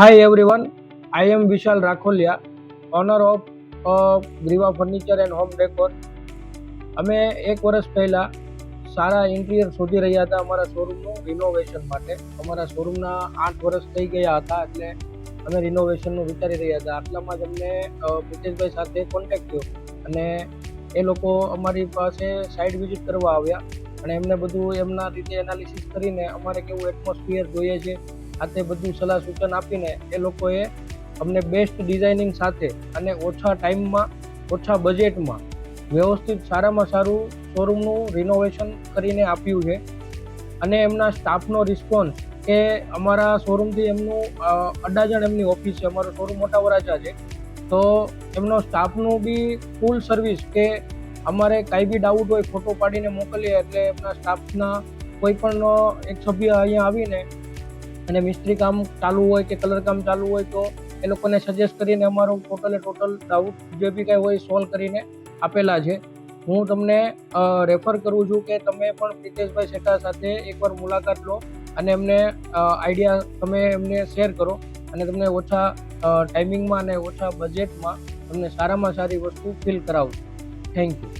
Hi everyone, I am Vishal Rakholia, owner of Griva Furniture and Home Decor. અમે એક વર્ષ પહેલા સારા interior શોધી રહ્યા હતા અમારા શોરૂમનું રિનોવેશન માટે. અમારા શોરૂમના 8 વર્ષ થઈ ગયા હતા, એટલે અમે રિનોવેશનનું વિચારી રહ્યા હતા. આટલામાં જ અમને પ્રિતેશભાઈ સાથે કોન્ટેક્ટ થયો અને એ લોકો અમારી પાસે સાઇટ વિઝિટ કરવા આવ્યા અને એમને બધું એમના રીતે એનાલિસિસ કરીને અમારે કેવું એટમોસ્ફિયર જોઈએ છે આ તે બધું સલાહ સૂચન આપીને એ લોકોએ અમને બેસ્ટ ડિઝાઇનિંગ સાથે અને ઓછા ટાઈમમાં ઓછા બજેટમાં વ્યવસ્થિત સારામાં સારું શોરૂમનું રિનોવેશન કરીને આપ્યું છે. અને એમના સ્ટાફનો રિસ્પોન્સ કે અમારા શોરૂમથી એમનું અડાજણ એમની ઓફિસ છે, અમારો શોરૂમ મોટા વરાછા છે, તો એમનો સ્ટાફનું બી ફૂલ સર્વિસ કે અમારે કાંઈ બી ડાઉટ હોય ફોટો પાડીને મોકલીએ એટલે એમના સ્ટાફના કોઈ પણ એક સભ્ય અહીંયા આવીને અને મિસ્ત્રી કામ ચાલુ હોય કે કલર કામ ચાલુ હોય તો એ લોકોને સજેસ્ટ કરીને અમારો ટોટલ ડાઉટ જે બી કાંઈ હોય સોલ્વ કરીને આપેલા છે. હું તમને રેફર કરું છું કે તમે પણ પ્રિતેશભાઈ શેઠા સાથે એકવાર મુલાકાત લો અને એમને આઈડિયા તમે એમને શેર કરો અને તમને ઓછા ટાઈમિંગમાં અને ઓછા બજેટમાં તમને સારામાં સારી વસ્તુ ફીલ કરાવું. Thank you.